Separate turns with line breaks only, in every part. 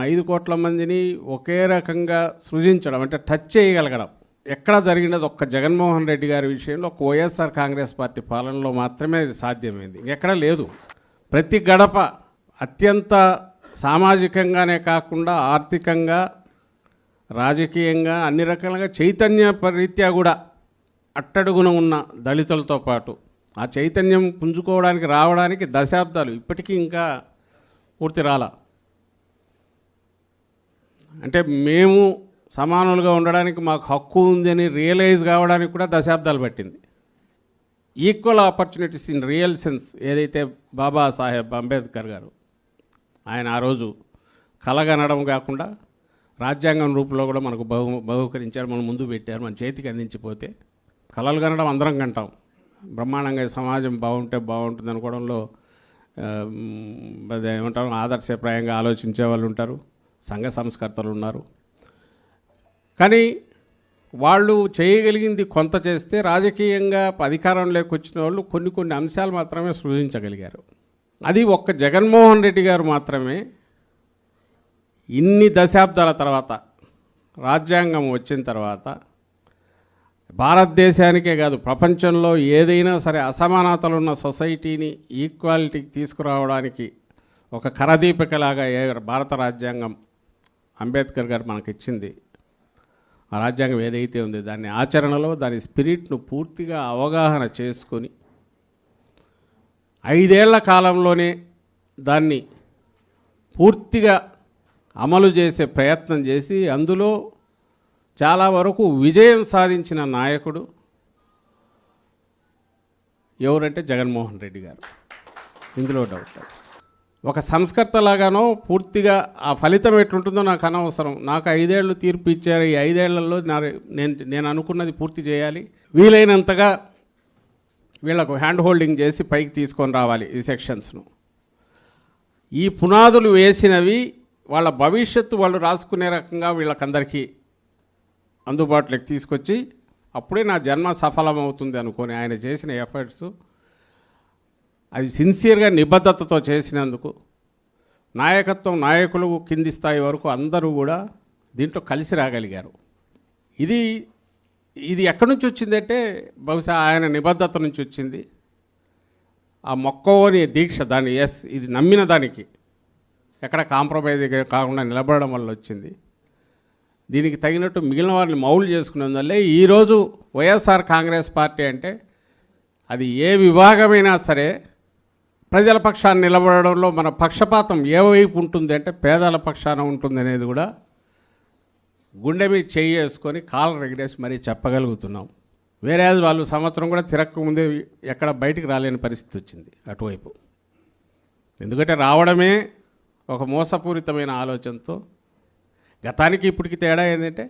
5 కోట్ల మందిని ఒకే రకంగా సృజించడం అంటే టచ్ చేయగలగడం ఎక్కడ జరిగినది ఒక్క జగన్మోహన్ రెడ్డి గారి విషయంలో ఒక వైఎస్ఆర్ కాంగ్రెస్ పార్టీ పాలనలో మాత్రమే ఇది సాధ్యమైంది. ఎక్కడ లేదు. ప్రతి గడప అత్యంత సామాజికంగానే కాకుండా ఆర్థికంగా రాజకీయంగా అన్ని రకాలుగా చైతన్య రీత్యా కూడా అట్టడుగున ఉన్న దళితులతో పాటు ఆ చైతన్యం పుంజుకోవడానికి రావడానికి దశాబ్దాలు ఇప్పటికీ ఇంకా పూర్తి రాలా. అంటే మేము సమానులుగా ఉండడానికి మాకు హక్కు ఉందని రియలైజ్ కావడానికి కూడా దశాబ్దాలు పట్టింది. Equal opportunities in real sense ఏదైతే బాబాసాహెబ్ అంబేద్కర్ గారు ఆయన ఆ రోజు కలగనడం కాకుండా రాజ్యాంగం రూపంలో కూడా మనకు బహుకరించారు, మనం ముందు పెట్టారు, మన చేతికి అందించిపోతే కలలు కనడం అందరం కంటాం. బ్రహ్మాండంగా సమాజం బాగుంటే బాగుంటుంది అనుకోవడంలో ఏమంటారు ఆదర్శప్రాయంగా ఆలోచించే వాళ్ళు ఉంటారు, సంఘ సంస్కర్తలు ఉన్నారు. కానీ వాళ్ళు చేయగలిగింది కొంత చేస్తే రాజకీయంగా అధికారంలోకి వచ్చిన వాళ్ళు కొన్ని అంశాలు మాత్రమే సృజించగలిగారు. అది ఒక్క జగన్మోహన్ రెడ్డి గారు మాత్రమే ఇన్ని దశాబ్దాల తర్వాత రాజ్యాంగం వచ్చిన తర్వాత భారతదేశానికే కాదు ప్రపంచంలో ఏదైనా సరే అసమానతలు ఉన్న సొసైటీని ఈక్వాలిటీకి తీసుకురావడానికి ఒక కరదీపికలాగా భారత రాజ్యాంగం అంబేద్కర్ గారు మనకిచ్చింది. ఆ రాజ్యాంగం ఏదైతే ఉంది దాన్ని ఆచరణలో దాని స్పిరిట్ను పూర్తిగా అవగాహన చేసుకొని 5 ఏళ్ల కాలంలోనే దాన్ని పూర్తిగా అమలు చేసే ప్రయత్నం చేసి అందులో చాలా వరకు విజయం సాధించిన నాయకుడు ఎవరంటే జగన్మోహన్ రెడ్డి గారు. ఇందులో డౌట్. ఒక సంస్కర్తలాగానో పూర్తిగా ఆ ఫలితం ఎట్లుంటుందో నాకు అనవసరం. నాకు 5 ఏళ్ళు తీర్పు ఇచ్చారు, ఈ 5 ఏళ్లలో నేను అనుకున్నది పూర్తి చేయాలి, వీలైనంతగా వీళ్లకు హ్యాండ్ హోల్డింగ్ చేసి పైకి తీసుకొని రావాలి ఈ సెక్షన్స్ను. ఈ పునాదులు వేసినవి వాళ్ళ భవిష్యత్తు వాళ్ళు రాసుకునే రకంగా వీళ్ళకందరికీ అందుబాటులోకి తీసుకొచ్చి అప్పుడే నా జన్మ సఫలమవుతుంది అనుకొని ఆయన చేసిన ఎఫర్ట్స్ అది సిన్సియర్గా నిబద్ధతతో చేసినందుకు నాయకులు కింది స్థాయి వరకు అందరూ కూడా దీంట్లో కలిసి రాగలిగారు. ఇది ఎక్కడి నుంచి వచ్చిందంటే బహుశా ఆయన నిబద్ధత నుంచి వచ్చింది. ఆ మొక్కవోని దీక్ష దాన్ని ఇది నమ్మిన దానికి ఎక్కడ కాంప్రమైజ్ కాకుండా నిలబడడం వల్ల వచ్చింది. దీనికి తగినట్టు మిగిలిన వారిని మౌలు చేసుకునేందువల్లే ఈరోజు వైఎస్ఆర్ కాంగ్రెస్ పార్టీ అంటే అది ఏ విభాగమైనా సరే ప్రజల పక్షాన్ని నిలబడడంలో మన పక్షపాతం ఏ వైపు ఉంటుంది అంటే పేదల పక్షాన ఉంటుంది అనేది కూడా గుండె మీద చేయి వేసుకొని కాళ్ళ ఎగరేసి మరీ చెప్పగలుగుతున్నాం. వేరే వాళ్ళు సంవత్సరం కూడా తిరగకముందే ఎక్కడ బయటికి రాలేని పరిస్థితి వచ్చింది అటువైపు. ఎందుకంటే రావడమే ఒక మోసపూరితమైన ఆలోచనతో. గతానికి ఇప్పటికి తేడా ఏంటంటే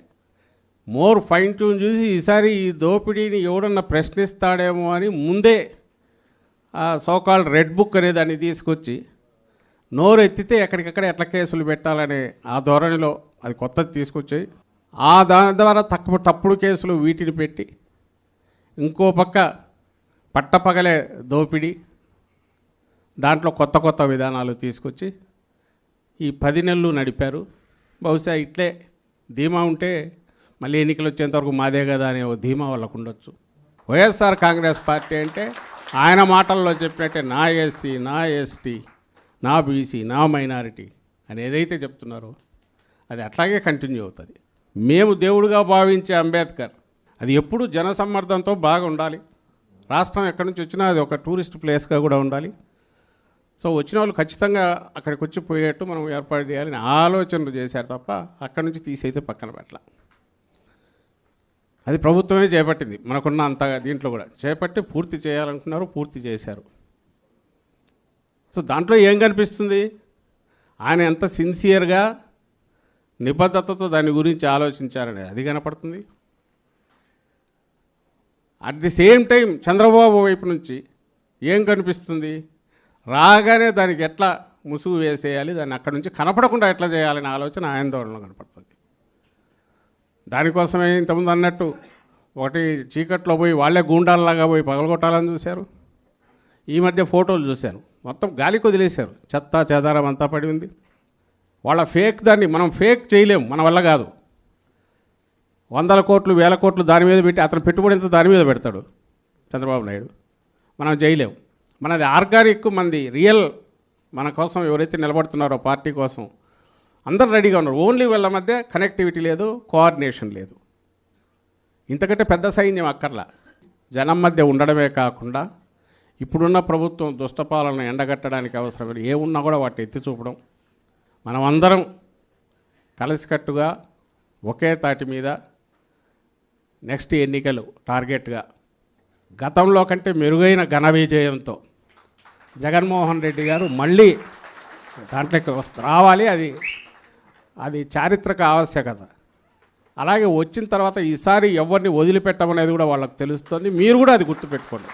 మోర్ ఫైన్ ట్యూన్ చూసి ఈసారి ఈ దోపిడీని ఎవడన్నా ప్రశ్నిస్తాడేమో అని ముందే ఆ సోకాల్డ్ రెడ్ బుక్ అనే దాన్ని తీసుకొచ్చి నోరు ఎత్తితే ఎక్కడికక్కడ ఎట్లా కేసులు పెట్టాలనే ఆ ధోరణిలో అది కొత్తది తీసుకొచ్చి దాని ద్వారా తప్పుడు కేసులు వీటిని పెట్టి ఇంకో పక్క పట్టపగలే దోపిడీ దాంట్లో కొత్త విధానాలు తీసుకొచ్చి ఈ 10 నెలలు నడిపారు. బహుశా ఇట్లే ధీమా ఉంటే మళ్ళీ ఎన్నికలు వచ్చేంతవరకు మాదే కదా అనే ఓ ధీమా వాళ్ళకు ఉండొచ్చు. వైఎస్ఆర్ కాంగ్రెస్ పార్టీ అంటే ఆయన మాటల్లో చెప్పినట్టే నా ఎస్సీ, నా ఎస్టీ, నా బీసీ, నా మైనారిటీ అని ఏదైతే చెప్తున్నారో అది అట్లాగే కంటిన్యూ అవుతుంది. మేము దేవుడిగా భావించే అంబేద్కర్ అది ఎప్పుడు జనసమ్మర్దంతో బాగా ఉండాలి. రాష్ట్రం ఎక్కడి నుంచి వచ్చినా అది ఒక టూరిస్ట్ ప్లేస్గా కూడా ఉండాలి. సో వచ్చిన వాళ్ళు ఖచ్చితంగా అక్కడికి వచ్చి పోయేట్టు మనం ఏర్పాటు చేయాలని ఆలోచనలు చేశారు తప్ప అక్కడి నుంచి తీసైతే పక్కన పెట్టాల. అది ప్రభుత్వమే చేపట్టింది. మనకున్న అంత దీంట్లో కూడా చేపట్టి పూర్తి చేయాలనుకున్నారు, పూర్తి చేశారు. సో దాంట్లో ఏం కనిపిస్తుంది? ఆయన ఎంత సిన్సియర్గా నిబద్ధతతో దాని గురించి ఆలోచించారని అది కనపడుతుంది. At the same time Chandrababu వైపు నుంచి ఏం కనిపిస్తుంది? రాగానే దానికి ఎట్లా ముసుగు వేసేయాలి, దాన్ని అక్కడి నుంచి కనపడకుండా ఎట్లా చేయాలనే ఆలోచన ఆయన ధోరణిలో కనపడుతుంది. దానికోసమే ఇంతకుముందు అన్నట్టు ఒకటి చీకట్లో పోయి వాళ్ళే గూండాలలాగా పోయి పగలగొట్టాలని చూశారు. ఈ మధ్య ఫోటోలు చూశాను, మొత్తం గాలికి వదిలేశారు, చెత్త చెదారం అంతా పడి ఉంది. వాళ్ళ ఫేక్ దాన్ని మనం ఫేక్ చేయలేం, మన వల్ల కాదు. 100 కోట్లు 1000 కోట్లు దాని మీద పెట్టి అతను పెట్టుబడి ఎంత దాని మీద పెడతాడు చంద్రబాబు నాయుడు. మనం చేయలేం. మనది ఆర్గానిక్, మనది రియల్. మన కోసం ఎవరైతే నిలబడుతున్నారో పార్టీ కోసం అందరు రెడీగా ఉన్నారు. ఓన్లీ వీళ్ళ మధ్య కనెక్టివిటీ లేదు, కోఆర్డినేషన్ లేదు. ఇంతకంటే పెద్ద సైన్యం అక్కర్లా. జనం మధ్య ఉండడమే కాకుండా ఇప్పుడున్న ప్రభుత్వం దుష్టపాలన ఎండగట్టడానికి అవసరమైన ఏమున్నా కూడా వాటిని ఎత్తి చూపడం, మనమందరం కలిసికట్టుగా ఒకే తాటి మీద నెక్స్ట్ ఎన్నికలు టార్గెట్గా గతంలో కంటే మెరుగైన ఘన విజయంతో జగన్మోహన్ రెడ్డి గారు మళ్ళీ దాంట్లోకి రావాలి. అది చారిత్రక ఆవశ్యకత. అలాగే వచ్చిన తర్వాత ఈసారి ఎవరిని వదిలిపెట్టమనేది కూడా వాళ్ళకి తెలుస్తుంది. మీరు కూడా అది గుర్తుపెట్టుకోండి.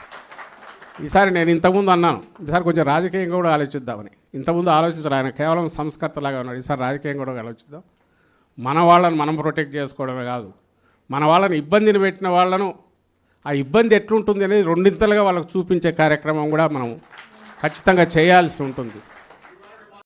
ఈసారి నేను ఇంతకుముందు అన్నాను, ఈసారి కొంచెం రాజకీయంగా కూడా ఆలోచిద్దామని. ఇంతకుముందు ఆలోచించారు, ఆయన కేవలం సంస్కర్తలాగా ఉన్నాడు. ఈసారి రాజకీయంగా కూడా ఆలోచిద్దాం. మన వాళ్ళని మనం ప్రొటెక్ట్ చేసుకోవడమే కాదు, మన వాళ్ళని ఇబ్బందిని పెట్టిన వాళ్ళను ఆ ఇబ్బంది ఎట్లుంటుంది అనేది రెండింతలుగా వాళ్ళకు చూపించే కార్యక్రమం కూడా మనం ఖచ్చితంగా చేయాల్సి ఉంటుంది.